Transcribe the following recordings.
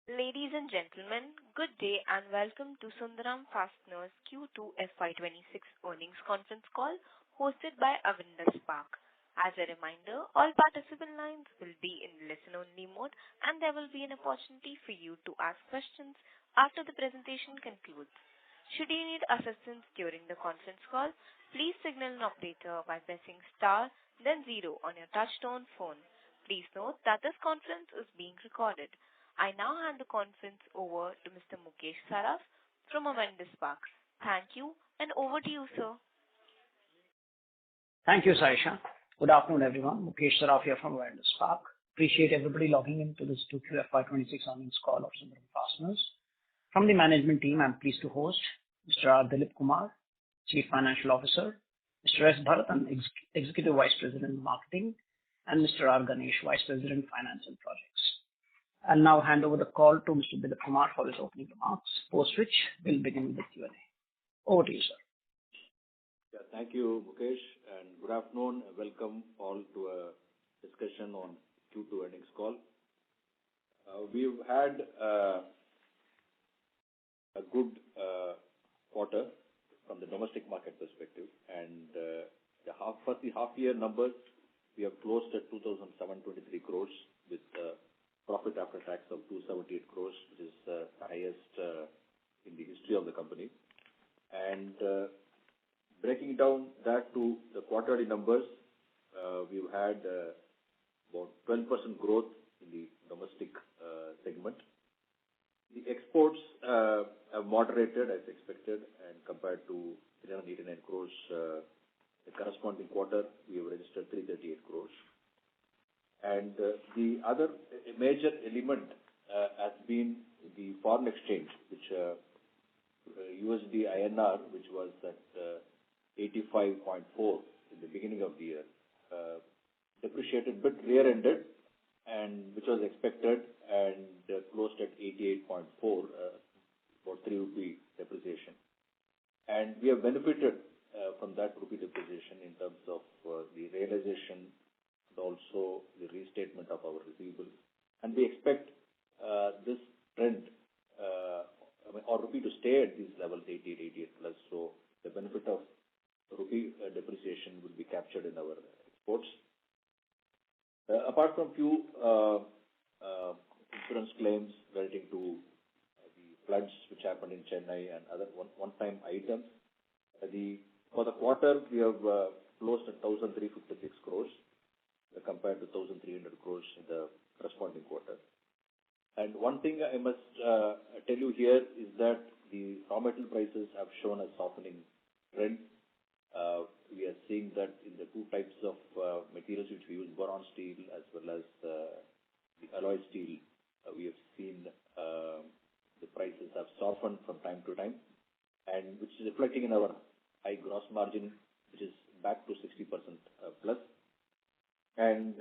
Ladies and gentlemen, good day and welcome to Sundram Fasteners Q2 FY26 earnings conference call hosted by Avendus Spark. As a reminder, all participant lines will be in listen-only mode and there will be an opportunity for you to ask questions after the presentation concludes. Should you need assistance during the conference call, please signal an operator by pressing star then 0 on your touch-tone phone. Please note that this conference is being recorded. I now hand the conference over to Mr. Mukesh Saraf from Avendus Spark. Thank you, and over to you, sir. Thank you, Saisha. Good afternoon, everyone. Mukesh Saraf here from Avendus Spark. Appreciate everybody logging into this 2Q FY26 earnings call of Sundram Fasteners. From the management team, I'm pleased to host Mr. R. Dilip Kumar, Chief Financial Officer, Mr. S. Bharathan, Executive Vice President, Marketing, and Mr. R. Ganesh, Vice President, Finance and Projects. I'll now hand over the call to Mr. Dilip Kumar for his opening remarks, post which we'll begin with the Q&A. Over to you, sir. Yeah, thank you, Mukesh, and good afternoon. Welcome all to a discussion on Q2 earnings call. We've had a good quarter from the domestic market perspective, and for the half-year numbers, we have closed at 2,723 crores with profit after tax of 278 crores, which is the highest in the history of the company. And breaking down that to the quarterly numbers, we've had about 12% growth in the domestic segment. The exports have moderated as expected, and compared to 389 crores, the corresponding quarter, we have registered 338 crores. And the other major element has been the foreign exchange, which USD INR, which was at 85.4 in the beginning of the year, depreciated bit rear-ended, and which was expected, and closed at 88.4 for 3 rupee depreciation. And we have benefited from that rupee depreciation in terms of the realization, also the restatement of our receivables. And we expect this trend, or rupee to stay at these levels, 88 plus. So the benefit of rupee depreciation will be captured in our exports. Apart from few insurance claims relating to the floods which happened in Chennai and other one-time items, for the quarter we have closed at 1,356 crores. Compared to 1,300 crores in the corresponding quarter. And one thing I must tell you here is that the raw material prices have shown a softening trend. We are seeing that in the two types of materials which we use, boron steel as well as the alloy steel, we have seen the prices have softened from time to time, and which is reflecting in our high gross margin, which is back to 60% plus. And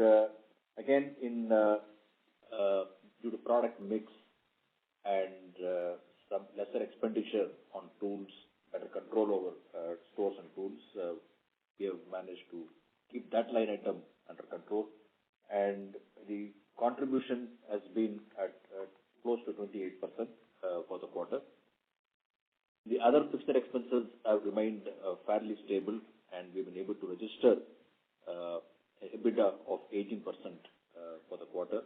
again, in due to product mix and some lesser expenditure on tools, better control over stores and tools, we have managed to keep that line item under control. And the contribution has been at close to 28% for the quarter. The other fixed expenses have remained fairly stable, and we've been able to register EBITDA of 18% for the quarter.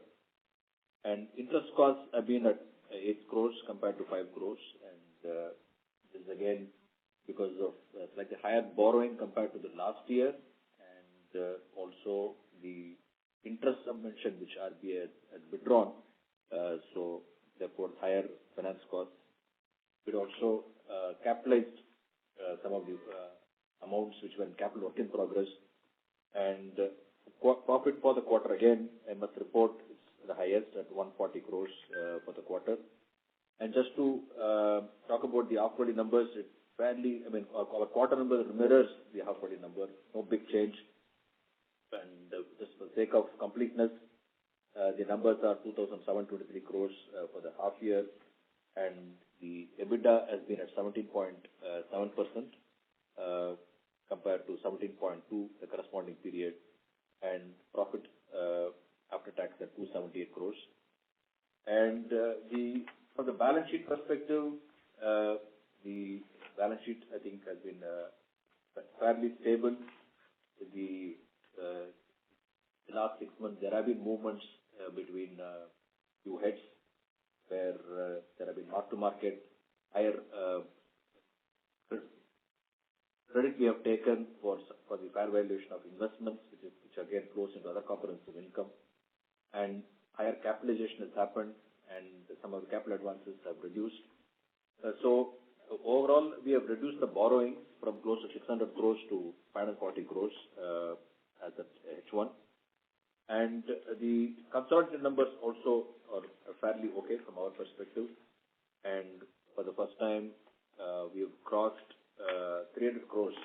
And interest costs have been at 8 crores compared to 5 crores. And this is again because of slightly higher borrowing compared to the last year, and also the interest subvention which RBI had withdrawn. So therefore higher finance costs. It also capitalized some of the amounts which were in capital work in progress. And profit for the quarter, again, I must report, is the highest at 140 crores for the quarter. And just to talk about the half-yearly numbers, it's fairly, our quarter number mirrors the half-yearly number, no big change. And just for the sake of completeness, the numbers are 2,723 crores for the half year, and the EBITDA has been at 17.7%. Compared to 17.2 the corresponding period, and profit after tax at 278 crores. And from the balance sheet perspective, the balance sheet, I think, has been fairly stable. The last 6 months, there have been movements between few heads where there have been mark-to-market higher credit we have taken for the fair valuation of investments, which again flows into other comprehensive income, and higher capitalization has happened, and some of the capital advances have reduced. So overall, we have reduced the borrowings from close to 600 crores to 540 crores as at H1. And the consolidated numbers also are fairly okay from our perspective. And for the first time, we have crossed 300 crores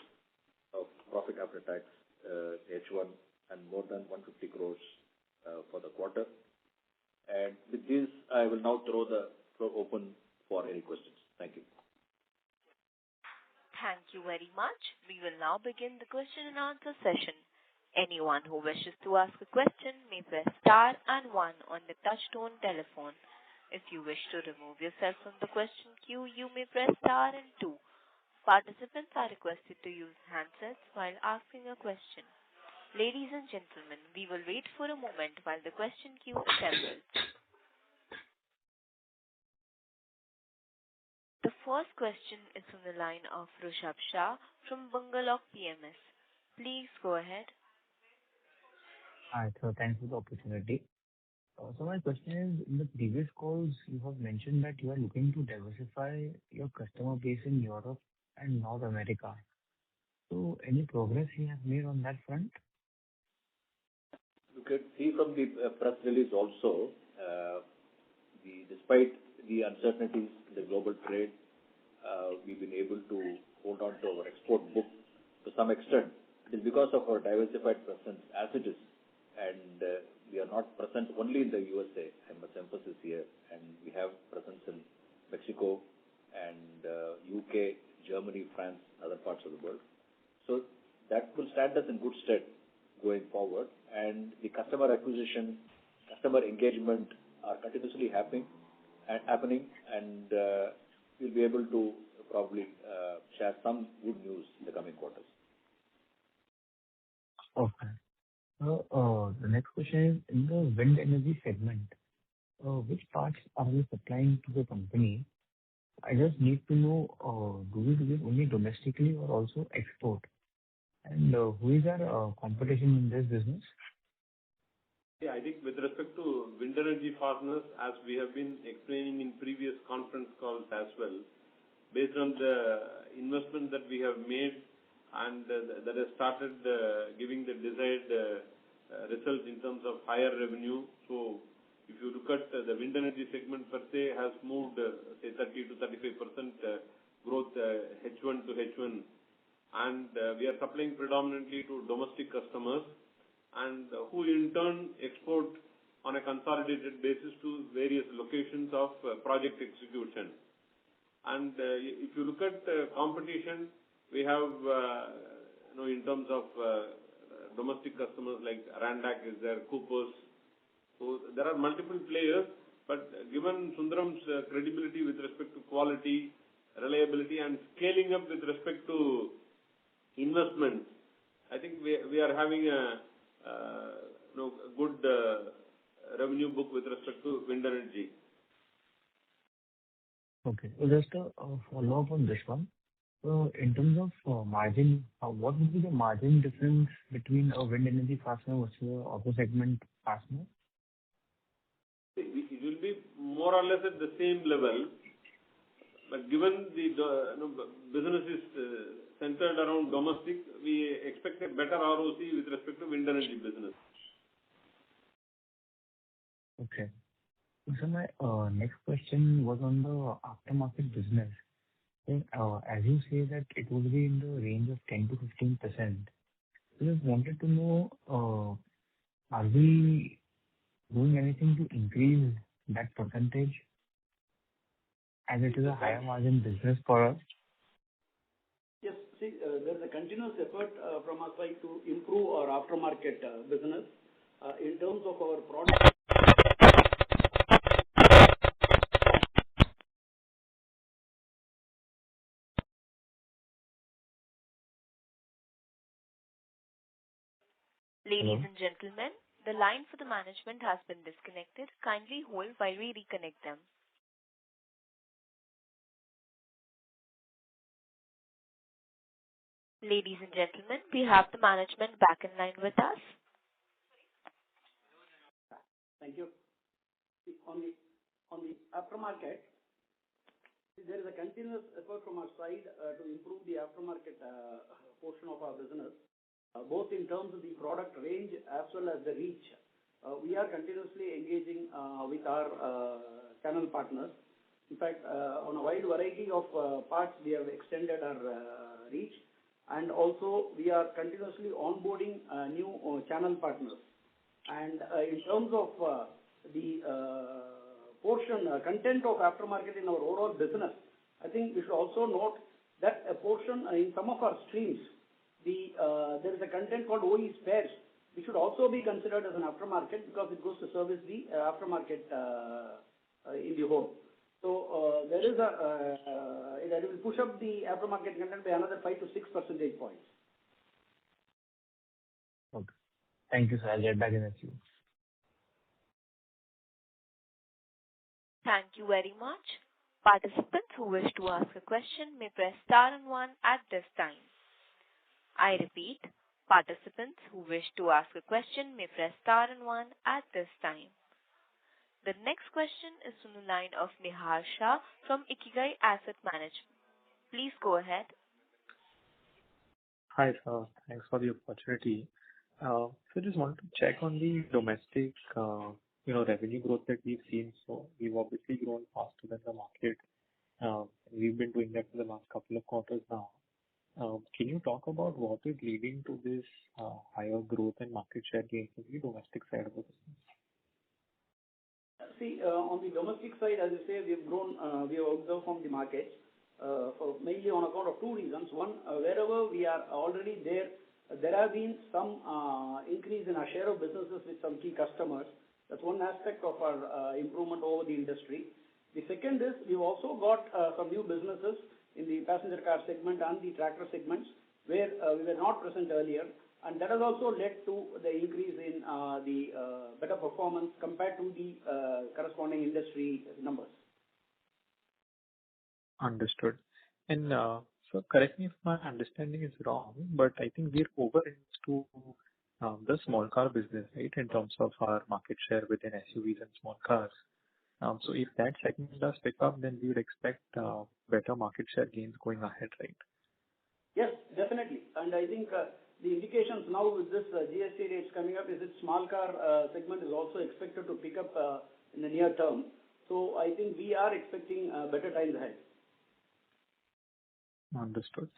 of profit after tax H1 and more than 150 crores for the quarter. And with this, I will now throw the floor open for any questions. Thank you. Thank you very much. We will now begin the question and answer session. Anyone who wishes to ask a question may press star and 1 on the touch-tone telephone. If you wish to remove yourself from the question queue, you may press star and 2. Participants are requested to use handsets while asking a question. Ladies and gentlemen, we will wait for a moment while the question queue assembles. The first question is from the line of Rishabh Shah from Bungalow PMS. Please go ahead. Hi, so thanks for the opportunity. So my question is, in the previous calls, you have mentioned that you are looking to diversify your customer base in Europe and North America. So any progress you have made on that front? You can see from the press release also, despite the uncertainties in the global trade, we've been able to hold on to our export book to some extent. It is because of our diversified presence as it is. And we are not present only in the USA, I must emphasize here, and we have presence in Mexico and UK, Germany, France, other parts of the world. So that will stand us in good stead going forward. And the customer acquisition, customer engagement are continuously happening, and we'll be able to probably share some good news in the coming quarters. Okay. So the next question is, in the wind energy segment, which parts are we supplying to the company? I just need to know, do we do this only domestically or also export? And who is our competition in this business? Yeah, I think with respect to wind energy fasteners, as we have been explaining in previous conference calls as well, based on the investment that we have made and that has started giving the desired results in terms of higher revenue. So if you look at the wind energy segment per se has moved, say 30 to 35% growth H1 to H1. And we are supplying predominantly to domestic customers and who in turn export on a consolidated basis to various locations of project execution. And if you look at competition, we have, in terms of domestic customers like Randak is there, Coopers. So there are multiple players, but given Sundram's credibility with respect to quality, reliability, and scaling up with respect to investments, I think we are having a good revenue book with respect to wind energy. Okay. So just a follow-up on this one. So in terms of margin, what would be the margin difference between a wind energy fastener versus a auto segment fastener? It will be more or less at the same level, but given the business is centered around domestic, we expect a better ROC with respect to wind energy business. Okay. So my next question was on the aftermarket business. As you say that it will be in the range of 10 to 15%. I just wanted to know, are we doing anything to increase that percentage as it is a higher margin business for us? Yes, see, there's a continuous effort from our side to improve our aftermarket business in terms of our product. Ladies Hello? and gentlemen, the line for the management has been disconnected. Kindly hold while we reconnect them. Ladies and gentlemen, we have the management back in line with us. Thank you. See, on the aftermarket, there is a continuous effort from our side to improve the aftermarket portion of our business, both in terms of the product range as well as the reach. We are continuously engaging with our channel partners. In fact, on a wide variety of parts, we have extended our reach, and also we are continuously onboarding new channel partners. And in terms of the portion content of aftermarket in our overall business, I think we should also note that a portion in some of our streams, there is a content called OE spares, which should also be considered as an aftermarket because it goes to service the aftermarket in the whole. So there is that will push up the aftermarket content by another 5 to 6 percentage points. Okay. Thank you, sir. I'll get back in the queue. Thank you very much. Participants who wish to ask a question may press star and one at this time. I repeat, participants who wish to ask a question may press star and one at this time. The next question is from the line of Nihar Shah from Ikigai Asset Management. Please go ahead. Hi, sir. Thanks for the opportunity. So just wanted to check on the domestic, revenue growth that we've seen. So we've obviously grown faster than the market. We've been doing that for the last couple of quarters now. Can you talk about what is leading to this higher growth and market share gains in the domestic side of the business? See, on the domestic side, as you say, we have grown, we have observed from the market, mainly on account of two reasons. One, wherever we are already there, there have been some increase in our share of businesses with some key customers. That's one aspect of our improvement over the industry. The second is we've also got some new businesses in the passenger car segment and the tractor segments where we were not present earlier, and that has also led to the increase in the better performance compared to the corresponding industry numbers. Understood. And so correct me if my understanding is wrong, but I think we're over into the small car business, right, in terms of our market share within SUVs and small cars. So if that segment does pick up, then we would expect better market share gains going ahead, right? Yes, definitely. And I think the indications now with this GST rates coming up is that small car segment is also expected to pick up in the near term. So I think we are expecting better times ahead. Understood.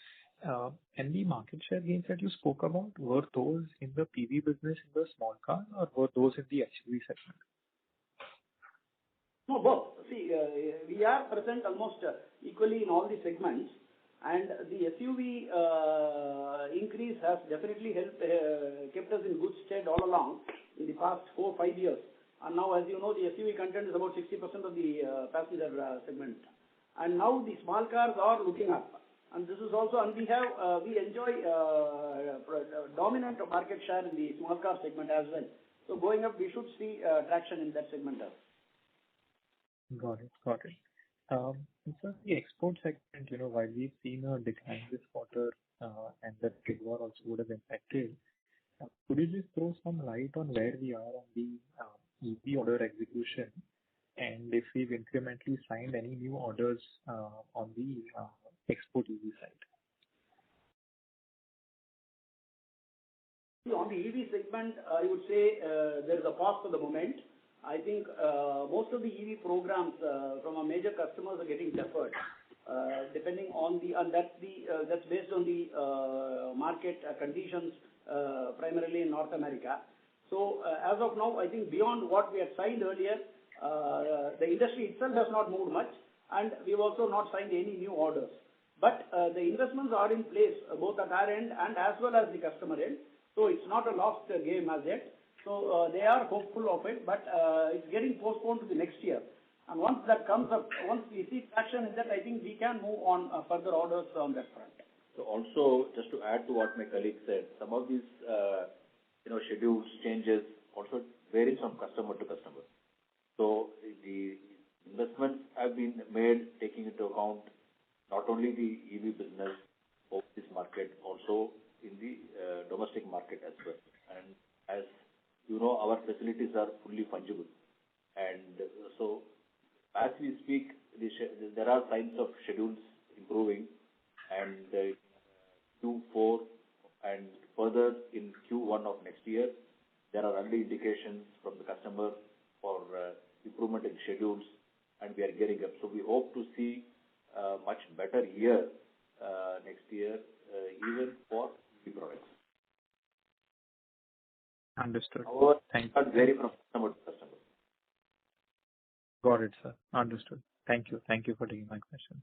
And the market share gains that you spoke about, were those in the PV business in the small car or were those in the SUV segment? No, both. See, we are present almost equally in all the segments, and the SUV increase has definitely helped, kept us in good stead all along in the past 4 or 5 years. And now, as you know, the SUV content is about 60% of the passenger segment. And now the small cars are looking up. And this is also, and we enjoy dominant market share in the small car segment as well. So going up, we should see traction in that segment as well. Got it. Got it. And so the export segment, while we've seen a decline this quarter, and that trade war also would have impacted, could you just throw some light on where we are on the EV order execution, and if we've incrementally signed any new orders on the export EV side? On the EV segment, I would say there is a pause for the moment. I think most of the EV programs from our major customers are getting deferred, depending on and that's based on the market conditions, primarily in North America. So as of now, I think beyond what we had signed earlier, the industry itself has not moved much, and we've also not signed any new orders. But the investments are in place, both at our end and as well as the customer end. So it's not a lost game as yet. So they are hopeful of it, but it's getting postponed to the next year. And once that comes up, once we see traction in that, I think we can move on further orders on that front. So also, just to add to what my colleague said, some of these schedules, changes, also varies from customer to customer. So the investments have been made taking into account not only the EV business of this market, also in the domestic market as well. And as you know, our facilities are fully fungible. And so as we speak, there are signs of schedules improving, and Q4 and further in Q1 of next year, there are early indications from the customer for improvement in schedules, and we are gearing up. So we hope to see a much better year next year, even for EV products. Understood. However, Thank it vary from customer to customer. Got it, sir. Understood. Thank you. Thank you for taking my questions.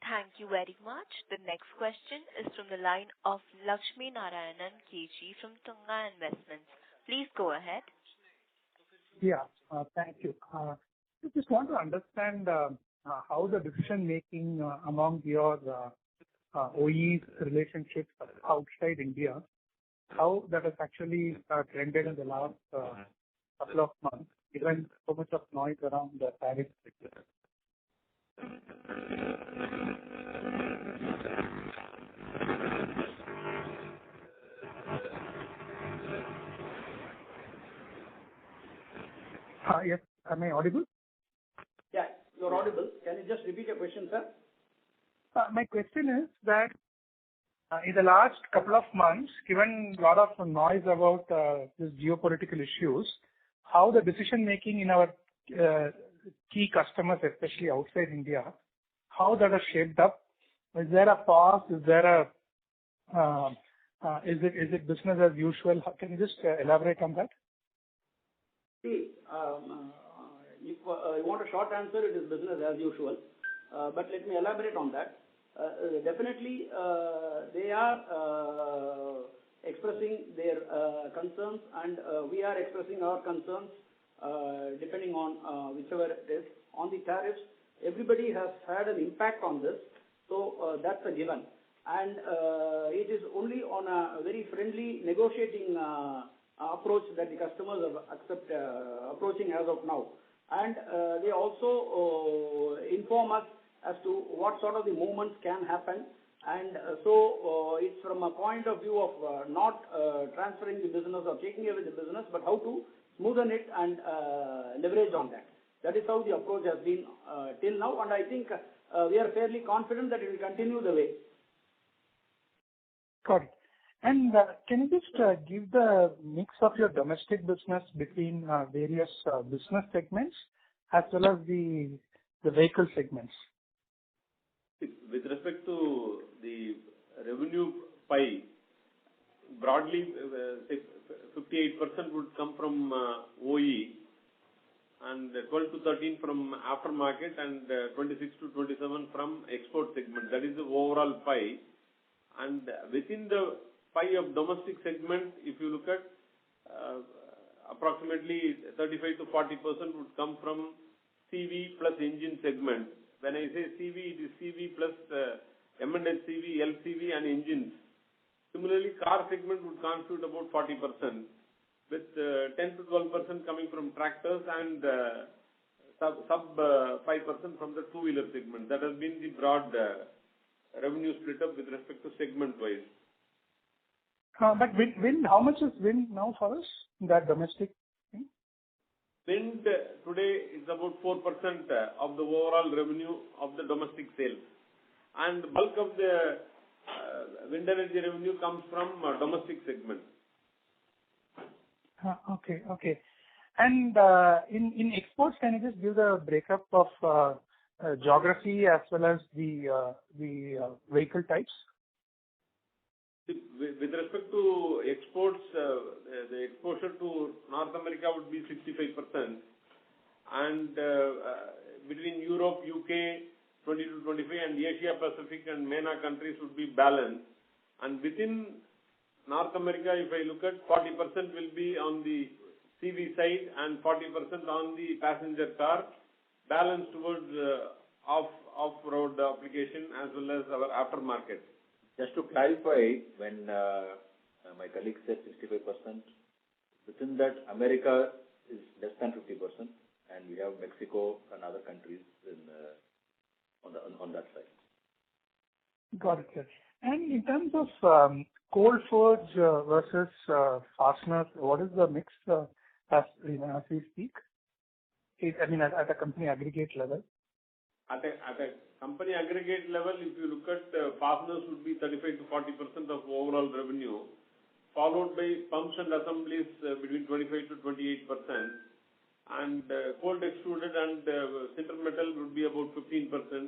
Thank you very much. The next question is from the line of Lakshmi Narayanan KG from Tunga Investments. Please go ahead. Yeah, thank you. I just want to understand how the decision making among your OEs relationships outside India, how that has actually trended in the last couple of months, given so much of noise around the tariff sector. Yes, am I audible? Yeah, you're audible. Can you just repeat your question, sir? My question is that in the last couple of months, given a lot of noise about these geopolitical issues, how the decision making in our key customers, especially outside India, how that has shaped up? Is there a pause? Is there is it business as usual? Can you just elaborate on that? See, if you want a short answer, it is business as usual. But let me elaborate on that. Definitely, they are expressing their concerns, and we are expressing our concerns depending on whichever it is. On the tariffs, everybody has had an impact on this, so that's a given. And it is only on a very friendly negotiating approach that the customers have approaching as of now. And they also inform us as to what sort of the movements can happen. And so it's from a point of view of not transferring the business or taking away the business, but how to smoothen it and leverage on that. That is how the approach has been till now, and I think we are fairly confident that it will continue the way. Got it. And can you just give the mix of your domestic business between various business segments as well as the vehicle segments? With respect to the revenue pie, broadly, 58% would come from OE, and 12 to 13 from aftermarket, and 26 to 27 from export segment. That is the overall pie. And within the pie of domestic segment, if you look at approximately 35 to 40% would come from CV plus engine segment. When I say CV, it is CV plus M&HCV, LCV and engines. Similarly, car segment would constitute about 40%, with 10 to 12% coming from tractors and sub 5% from the two-wheeler segment. That has been the broad revenue split up with respect to segment-wise. But wind, how much is wind now for us, that domestic thing? Wind today is about 4% of the overall revenue of the domestic sales. And the bulk of the wind energy revenue comes from domestic segment. Okay. And in exports, can you just give the breakup of geography as well as the vehicle types? With respect to exports, the exposure to North America would be 65%, and between Europe, UK, 20 to 25, and Asia Pacific and MENA countries would be balanced. And within North America, if I look at 40% will be on the CV side and 40% on the passenger car, balanced towards off-road application as well as our aftermarket. Just to clarify, when My colleague said 65%. Within that, America is less than 50%, and we have Mexico and other countries on that side. Got it, sir. And in terms of cold forge versus fasteners, what is the mix as we speak? At a company aggregate level? At a company aggregate level, if you look at fasteners would be 35 to 40% of overall revenue, followed by pumps and assemblies between 25 to 28%, and cold extruded and sinter metal would be about 15%.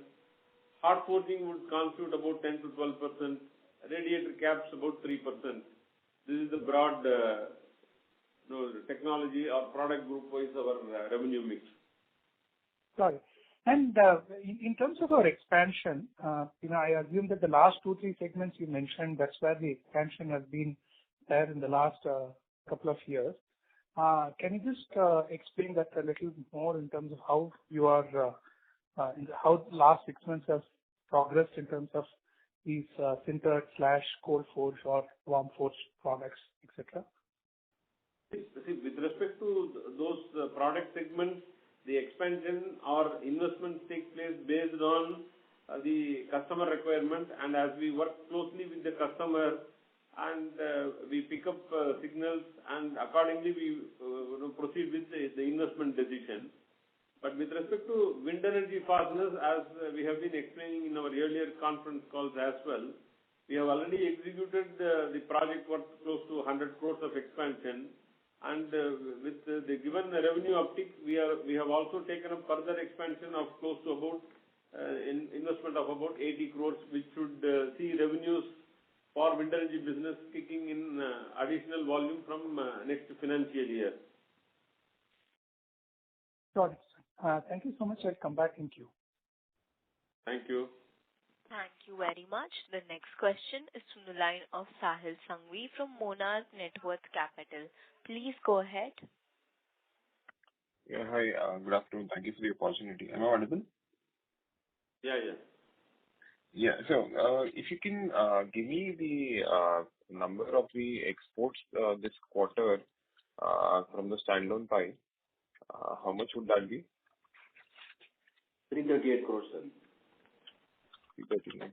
Hard forging would constitute about 10 to 12%. Radiator caps about 3%. This is the broad technology or product group wise our revenue mix. Got it. And in terms of our expansion, I assume that the last 2-3 segments you mentioned, that's where the expansion has been there in the last couple of years. Can you just explain that a little more in terms of how you are, how the last 6 months have progressed in terms of these sintered/cold forge or warm forge products, etc.? See, with respect to those product segments, the expansion or investments take place based on the customer requirement, and as we work closely with the customer and we pick up signals, and accordingly we proceed with the investment decision. But with respect to wind energy fasteners, as we have been explaining in our earlier conference calls as well, we have already executed the project worth close to 100 crores of expansion. And with the given revenue uptick, we have also taken up further expansion of close to about investment of about 80 crores, which should see revenues for wind energy business kicking in additional volume from next financial year. Got it. Thank you so much. I'll come back in queue. Thank you. Thank you very much. The next question is from the line of Sahil Sanghvi from Monarch Networth Capital. Please go ahead. Yeah, hi. Good afternoon. Thank you for the opportunity. Am I audible? Yeah. Yeah. So, if you can give me the number of the exports this quarter from the standalone pie, how much would that be? 338 crores, sir. 339.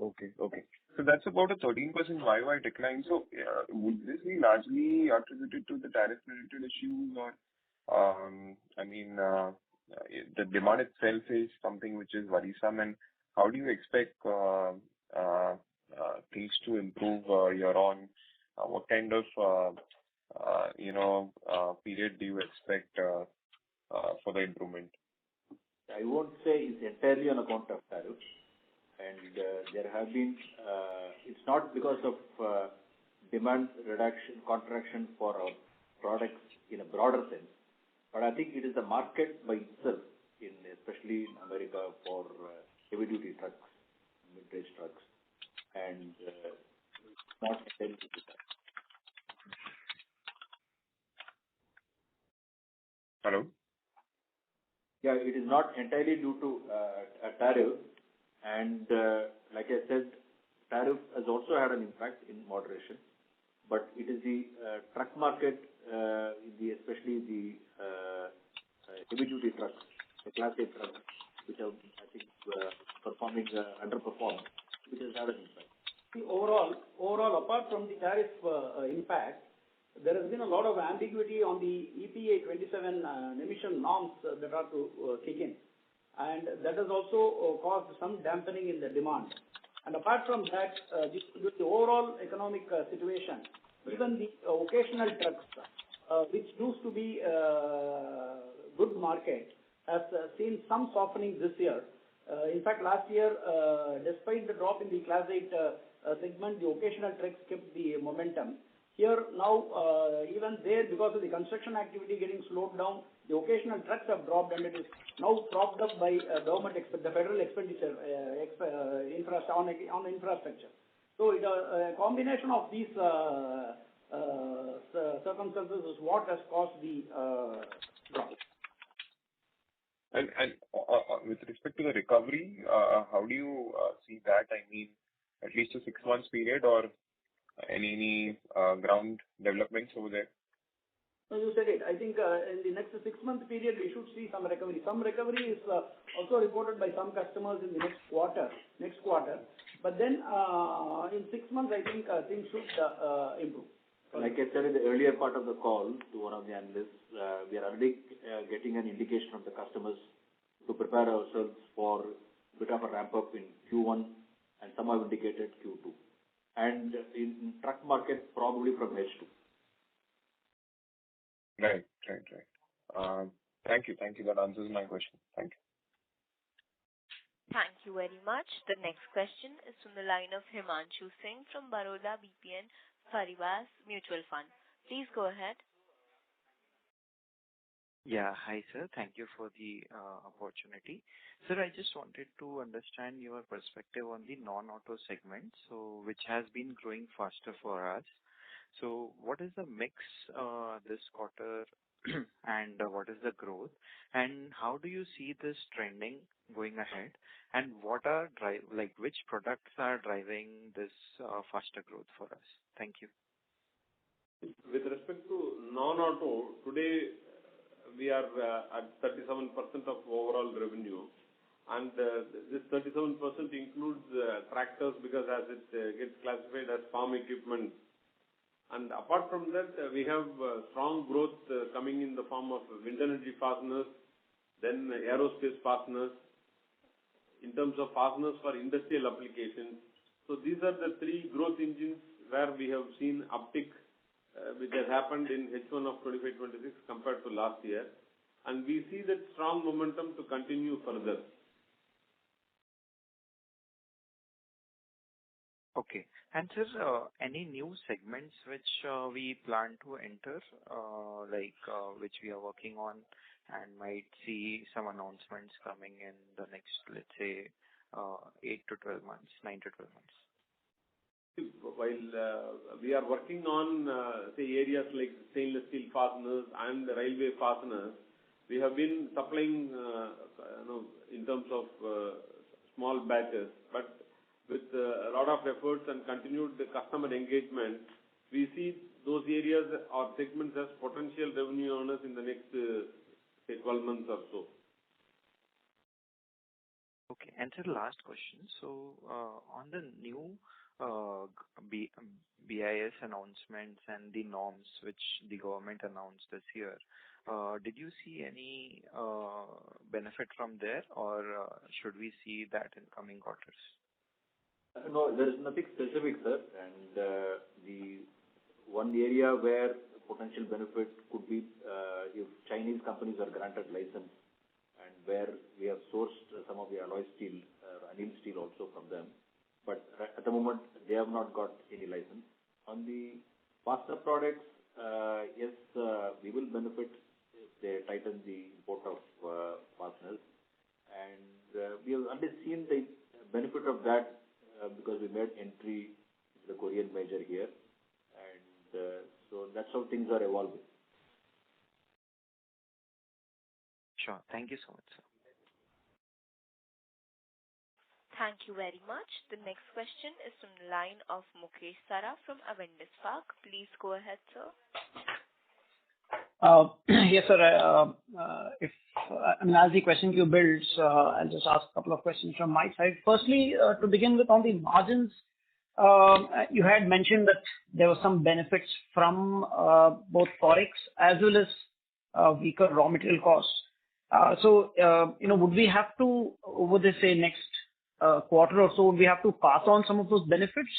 Okay. So that's about a 13% YY decline. So, would this be largely attributed to the tariff-related issues, or the demand itself is something which is worrisome, and how do you expect things to improve year on? What kind of period do you expect for the improvement? I won't say it's entirely on account of tariffs, and there have been. It's not because of demand contraction for our products in a broader sense, but I think it is the market by itself, especially in America, for heavy-duty trucks, mid-range trucks, and not entirely due to that. Hello? Yeah, it is not entirely due to a tariff, and like I said, tariff has also had an impact in moderation, but it is the truck market, especially the heavy-duty trucks, the Class 8 trucks, which have, I think, underperformed, which has had an impact. See, overall, apart from the tariff impact, there has been a lot of ambiguity on the EPA 27 emission norms that are to kick in, and that has also caused some dampening in the demand. And apart from that, due to the overall economic situation, even the occasional trucks, which used to be good market, has seen some softening this year. In fact, last year, despite the drop in the Class 8 segment, the occasional trucks kept the momentum. Here now, even there, because of the construction activity getting slowed down, the occasional trucks have dropped, and it is now propped up by the federal expenditure on infrastructure. So a combination of these circumstances is what has caused the drop. And with respect to the recovery, how do you see that? I mean, at least a 6 months period, or Any ground developments over there? No, you said it. I think in the next 6-month period, we should see some recovery. Some recovery is also reported by some customers in the next quarter. But then in 6 months, I think things should improve. Like I said in the earlier part of the call to one of the analysts, we are already getting an indication from the customers to prepare ourselves for a bit of a ramp up in Q1, and some have indicated Q2. And in truck market, probably from H2. Right. Thank you. That answers my question. Thank you. Thank you very much. The next question is from the line of Himanshu Singh from Baroda BPN Paribas Mutual Fund. Please go ahead. Yeah. Hi, sir. Thank you for the opportunity. Sir, I just wanted to understand your perspective on the non-auto segment, so which has been growing faster for us. So what is the mix this quarter and what is the growth? And how do you see this trending going ahead? And what are which products are driving this faster growth for us? Thank you. With respect to non-auto, today we are at 37% of overall revenue. And this 37% includes tractors because as it gets classified as farm equipment. And apart from that, we have strong growth coming in the form of wind energy fasteners, then aerospace fasteners, in terms of fasteners for industrial applications. So these are the three growth engines where we have seen uptick, which has happened in H1 of 25-26 compared to last year. And we see that strong momentum to continue further. Okay. And sir, any new segments which we plan to enter, which we are working on and might see some announcements coming in the next, let's say, 8 to 12 months, 9 to 12 months? While we are working on, areas like stainless steel fasteners and railway fasteners, we have been supplying, in terms of small batches, but with a lot of efforts and continued customer engagement, we see those areas or segments as potential revenue earners in the next 12 months or so. Okay. And sir, last question. So on the new BIS announcements and the norms which the government announced this year, did you see any benefit from there, or should we see that in coming quarters? No, there is nothing specific, sir. And the one area where potential benefit could be if Chinese companies are granted license, and where we have sourced some of the alloy steel, anneal steel also from them. But at the moment, they have not got any license. On the fastener products, yes, we will benefit if they tighten the import of fasteners. And we have already seen the benefit of that because we made entry into the Korean major here. And so that's how things are evolving. Sure. Thank you so much, sir. Thank you very much. The next question is from the line of Mukesh Saraf from Avendus Spark. Please go ahead, sir. Yes, sir. As the question queue builds, I'll just ask a couple of questions from my side. Firstly, to begin with, on the margins, you had mentioned that there were some benefits from both forex as well as weaker raw material costs. So, would we have to, over this, say, next quarter or so, would we have to pass on some of those benefits?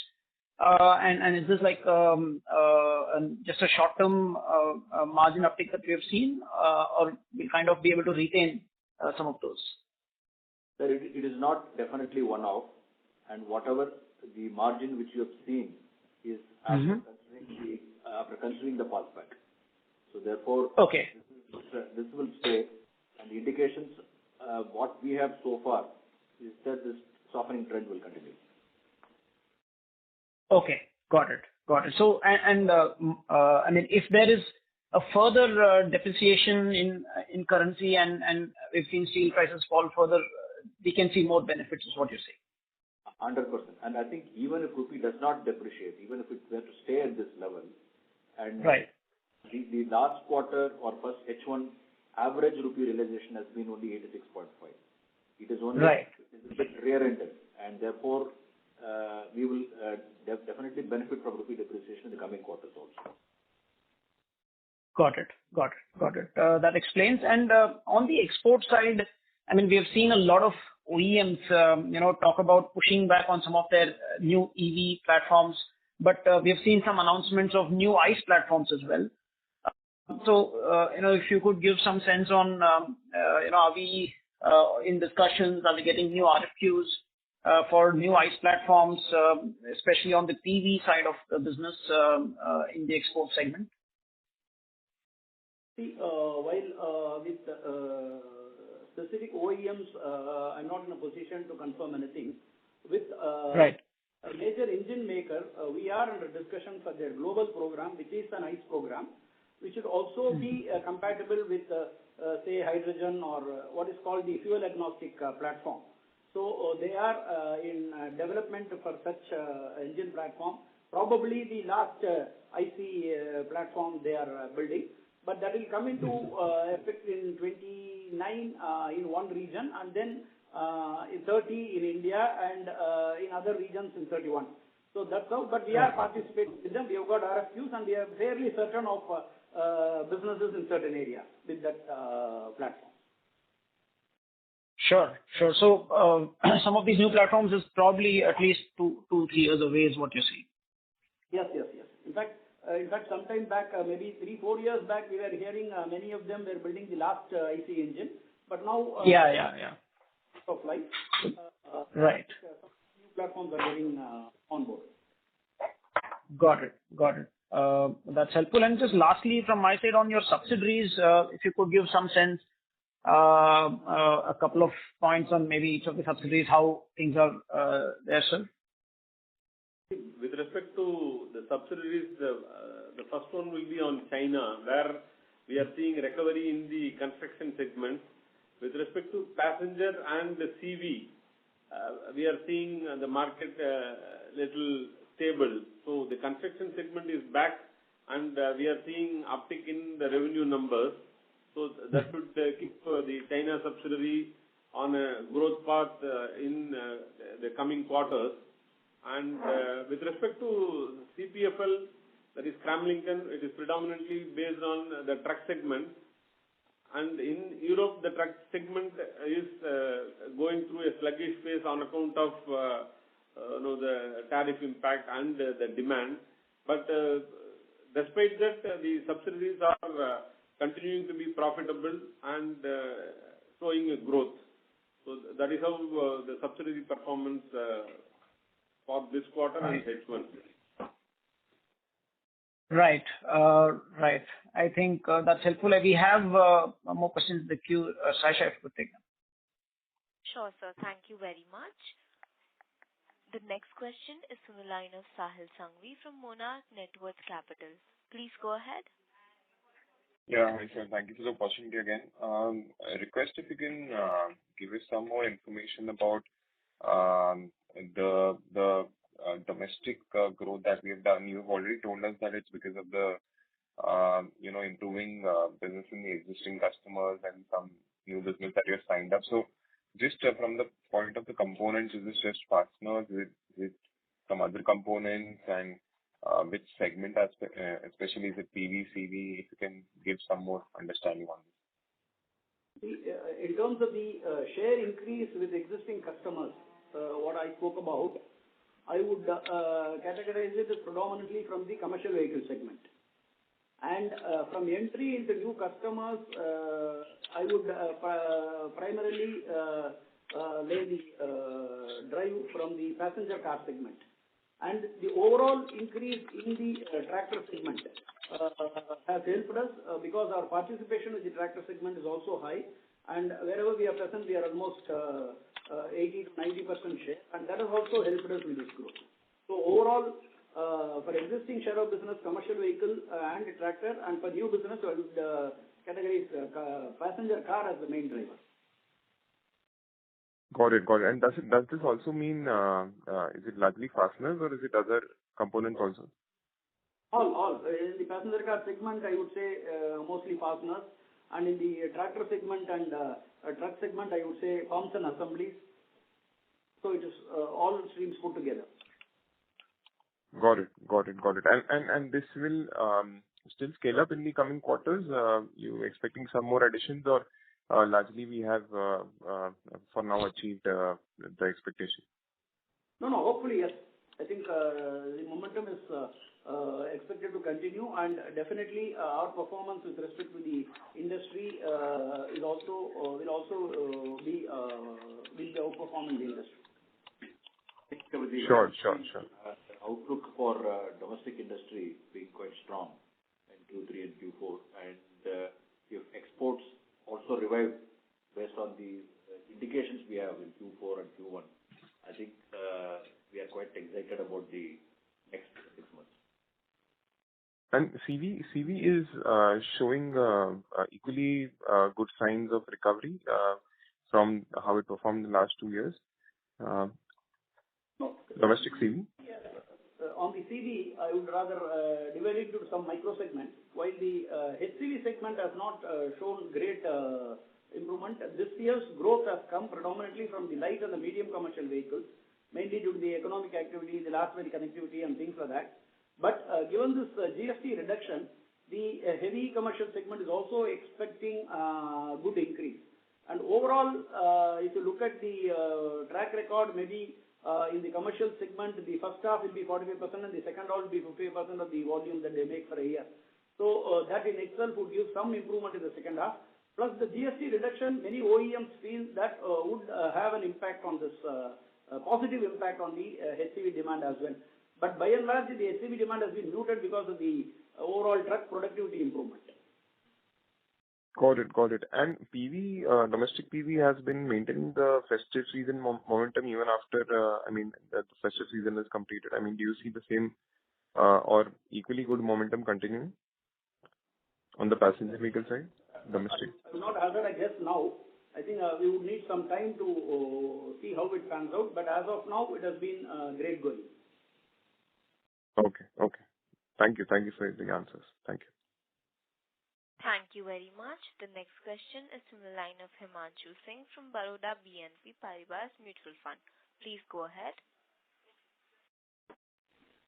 And is this like just a short-term margin uptick that we have seen, or we'll kind of be able to retain some of those? Sir, it is not definitely one-off, and whatever the margin which you have seen is after considering the pass back. So therefore, okay, this will stay, and the indications what we have so far is that this softening trend will continue. Okay, got it. So, I mean, if there is a further depreciation in currency and we've seen steel prices fall further, we can see more benefits, is what you're saying. 100%. And I think even if rupee does not depreciate, even if it were to stay at this level, and Right. the last quarter or first H1 average rupee realization has been only 86.5. It is only Right. it is a bit rear-ended, and therefore we will definitely benefit from rupee depreciation in the coming quarters also. Got it. That explains. And on the export side, I mean, we have seen a lot of OEMs, talk about pushing back on some of their new EV platforms, but we have seen some announcements of new ICE platforms as well. So, if you could give some sense on, are we in discussions? Are we getting new RFQs for new ICE platforms, especially on the PV side of the business in the export segment? See, while with specific OEMs, I'm not in a position to confirm anything. With Right. a major engine maker, we are under discussion for their global program, which is an ICE program, which should also be compatible with, say, hydrogen or what is called the fuel agnostic platform. So they are in development for such engine platform. Probably the last IC platform they are building, but that will come into effect in 29 in one region, and then in 30 in India, and in other regions in 31. So that's how, but we are participating with them. We have got RFQs, and we are fairly certain of businesses in certain areas with that platform. Sure. So some of these new platforms is probably at least 2-3 years away, is what you're saying. Yes. In fact, sometime back, maybe 3-4 years back, we were hearing many of them were building the last IC engine, but now Yeah. Of life. Right. Some new platforms are getting on board. Got it. That's helpful. And just lastly, from my side on your subsidiaries, if you could give some sense, a couple of points on maybe each of the subsidiaries, how things are there, sir. With respect to the subsidiaries, the first one will be on China, where we are seeing recovery in the construction segment. With respect to passenger and the CV, we are seeing the market little stable. So the construction segment is back, and we are seeing uptick in the revenue numbers. So that should keep the China subsidiary on a growth path in the coming quarters. And with respect to CPFL, that is Cramlincoln, it is predominantly based on the truck segment. And in Europe, the truck segment is going through a sluggish phase on account of the tariff impact and the demand. But despite that, the subsidiaries are continuing to be profitable and showing a growth. So that is how the subsidiary performance for this quarter and H1. Right. I think that's helpful. We have more questions in the queue. Sasha, if you could take them. Sure, sir. Thank you very much. The next question is from the line of Sahil Sanghvi from Monarch Networth Capital. Please go ahead. Yeah, hi sir. Thank you for the opportunity again. A request if you can give us some more information about the domestic growth that we have done. You've already told us that it's because of the improving business in the existing customers and some new business that you have signed up. So just from the point of the components, is this just fasteners with some other components, and which segment, especially is it PV, CV, if you can give some more understanding on this. In terms of the share increase with existing customers, what I spoke about, I would categorize it as predominantly from the commercial vehicle segment. And from entry into new customers, I would primarily lay the drive from the passenger car segment. And the overall increase in the tractor segment has helped us because our participation with the tractor segment is also high. And wherever we are present, we are almost 80 to 90% share, and that has also helped us with this growth. So overall, for existing share of business, commercial vehicle and tractor, and for new business, I would categorize passenger car as the main driver. Got it. Got it. And does this also mean, is it largely fasteners or is it other components also? All. In the passenger car segment, I would say mostly fasteners, and in the tractor segment and truck segment, I would say pumps and assemblies. So it is all streams put together. Got it. And this will still scale up in the coming quarters? You expecting some more additions or largely we have for now achieved the expectation? No, hopefully, yes. I think the momentum is expected to continue, and definitely our performance with respect to the industry will also be outperforming the industry. Sure. Outlook for domestic industry being quite strong in Q3 and Q4, and if exports also revive based on the indications we have in Q4 and Q1, I think we are quite excited about the next 6 months. And CV is showing equally good signs of recovery from how it performed in the last 2 years. Domestic CV? Yes. On the CV, I would rather divide it into some micro segments. While the HCV segment has not shown great improvement, this year's growth has come predominantly from the light and the medium commercial vehicles, mainly due to the economic activity, the last mile connectivity and things like that. But given this GST reduction, the heavy commercial segment is also expecting good increase. And overall, if you look at the track record, maybe in the commercial segment, the first half will be 45% and the second half will be 50% of the volume that they make for a year. So that in itself would give some improvement in the second half. Plus the GST reduction, many OEMs feel that would have an impact on this, positive impact on the HCV demand as well. But by and large, the HCV demand has been muted because of the overall truck productivity improvement. Got it. And PV, domestic PV has been maintaining the festive season momentum even after, the festive season is completed. I mean, do you see the same or equally good momentum continuing on the passenger vehicle side, domestic? I will not hazard a guess now. I think we would need some time to see how it pans out. But as of now, it has been great going. Okay. Thank you for the answers. Thank you. Thank you very much. The next question is from the line of Himanshu Singh from Baroda BNP Paribas Mutual Fund. Please go ahead.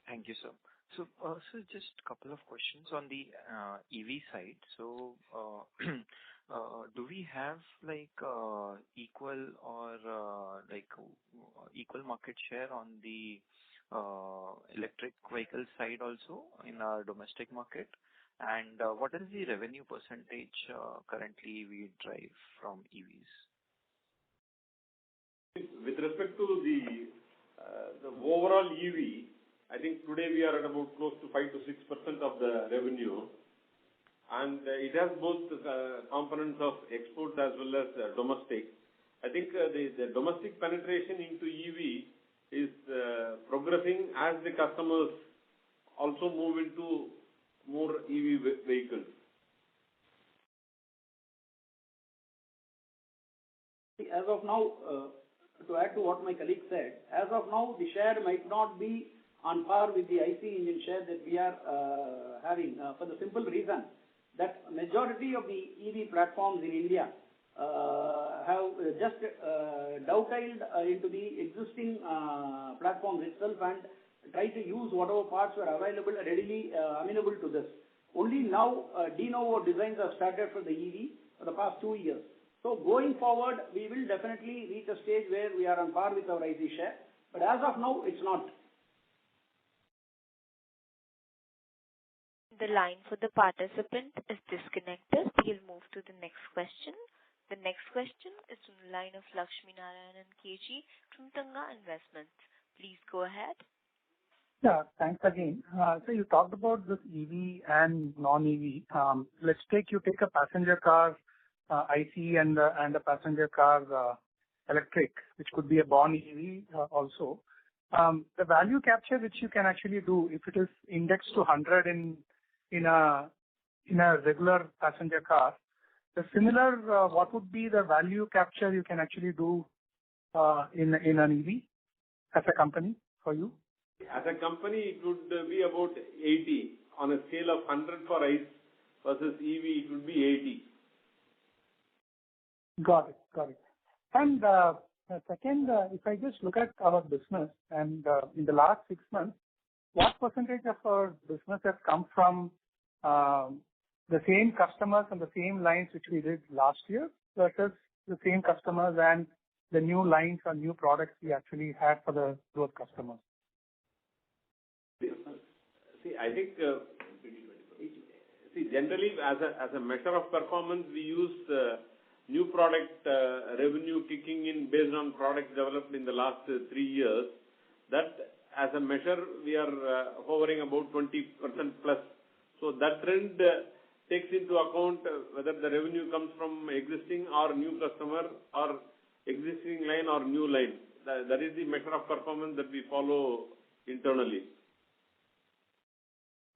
Thank you, sir. So, just a couple of questions on the EV side. So, do we have equal or equal market share on the electric vehicle side also in our domestic market? And what is the revenue percentage currently we drive from EVs? With respect to the overall EV, I think today we are at about close to 5 to 6% of the revenue, and it has both components of export as well as domestic. I think the domestic penetration into EV is progressing as the customers also move into more EV vehicles. As of now, to add to what my colleague said, as of now, the share might not be on par with the IC engine share that we are having, for the simple reason that majority of the EV platforms in India have just dovetailed into the existing platforms itself and try to use whatever parts were available readily amenable to this. Only now de novo designs have started for the EV for the past 2 years. So going forward, we will definitely reach a stage where we are on par with our IC share. But as of now, it's not. The line for the participant is disconnected. We'll move to the next question. The next question is from the line of Lakshmi Narayanan KG from Tanga Investments. Please go ahead. Yeah, thanks again. So you talked about this EV and non-EV. Let's take a passenger car IC and a passenger car electric, which could be a born EV also. The value capture which you can actually do if it is indexed to 100 in a regular passenger car, the similar what would be the value capture you can actually do in an EV as a company for you? As a company, it would be about 80. On a scale of 100 for ICE versus EV, it would be 80. Got it. And second, if I just look at our business and in the last 6 months, what percentage of our business has come from the same customers and the same lines which we did last year versus the same customers and the new lines or new products we actually had for the growth customers? See, I think, generally as a measure of performance, we use new product revenue kicking in based on products developed in the last 3 years. That as a measure, we are hovering about 20% plus. So that trend takes into account whether the revenue comes from existing or new customer or existing line or new line. That is the measure of performance that we follow internally.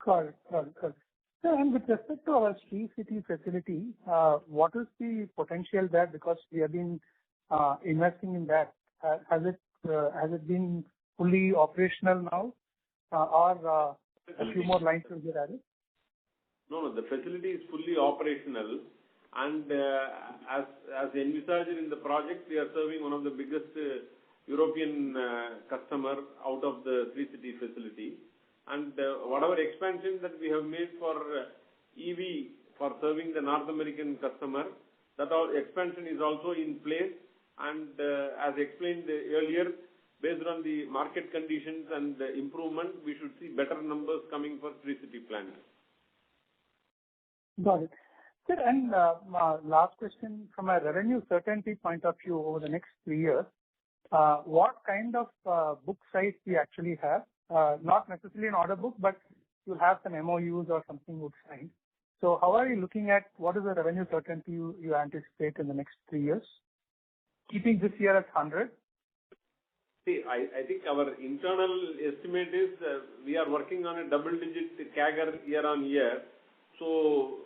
Got it. So, and with respect to our Sri City facility, what is the potential there? Because we have been investing in that. Has it been fully operational now, or a few more lines will get added? No, the facility is fully operational, and as envisaged in the project, we are serving one of the biggest European customer out of the Sri City facility. And whatever expansion that we have made for EV for serving the North American customer, that all expansion is also in place. And as explained earlier, based on the market conditions and the improvement, we should see better numbers coming for Sri City plant. Got it. Sir, and last question from a revenue certainty point of view over the next 3 years, what kind of book size we actually have? Not necessarily an order book, but you'll have some MOUs or something would sign. So how are you looking at what is the revenue certainty you anticipate in the next 3 years? Keeping this year at 100? See, I think our internal estimate is we are working on a double-digit CAGR year on year. So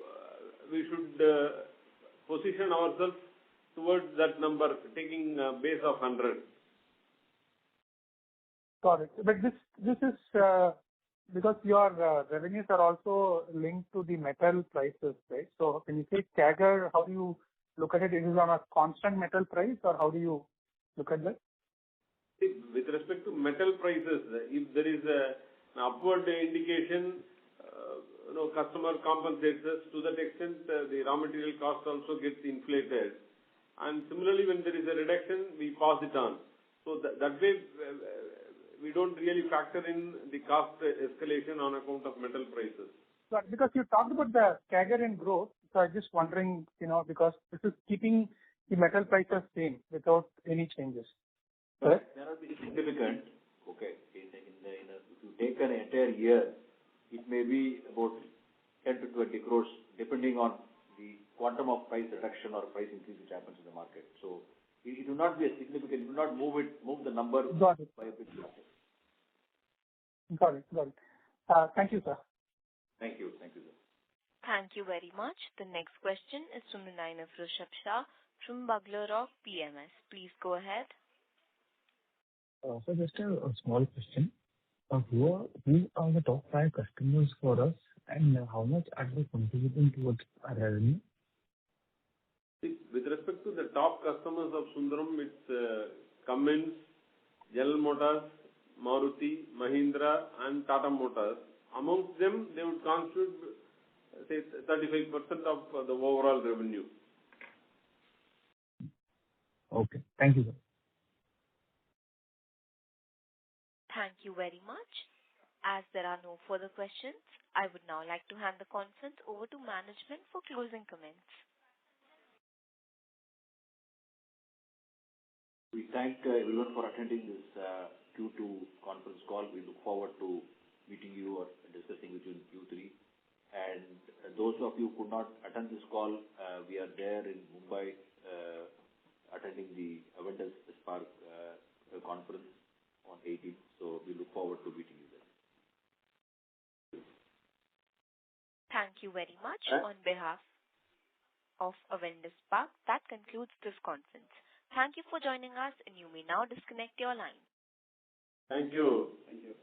we should position ourselves towards that number, taking a base of 100. Got it. But this is because your revenues are also linked to the metal prices, right? So when you say CAGR, how do you look at it? Is it on a constant metal price, or how do you look at that? With respect to metal prices, if there is an upward indication, customer compensates us. To that extent, the raw material cost also gets inflated. And similarly, when there is a reduction, we pass it on. So that way, we don't really factor in the cost escalation on account of metal prices. But because you talked about the CAGR in growth, so I'm just wondering, because this is keeping the metal prices same without any changes. Correct? There will be significant. Okay. If you take an entire year, it may be about 10 to 20 crores, depending on the quantum of price reduction or price increase which happens in the market. So it will not be a significant. It will not move the number by a big factor. Got it. Thank you, sir. Thank you, sir. Thank you very much. The next question is from the line of Rishabh Shah from Bugler Rock PMS. Please go ahead. So just a small question. Who are the top 5 customers for us, and how much are they contributing towards our revenue? With respect to the top customers of Sundram, it's Cummins, General Motors, Maruti, Mahindra, and Tata Motors. Amongst them, they would constitute, say, 35% of the overall revenue. Okay. Thank you, sir. Thank you very much. As there are no further questions, I would now like to hand the conference over to management for closing comments. We thank everyone for attending this Q2 conference call. We look forward to meeting you or discussing with you in Q3. And those of you who could not attend this call, we are there in Mumbai attending the Avendus Spark conference on 18th. So we look forward to meeting you there. Thank you very much. On behalf of Avendus Spark, that concludes this conference. Thank you for joining us, and you may now disconnect your line. Thank you. Thank you.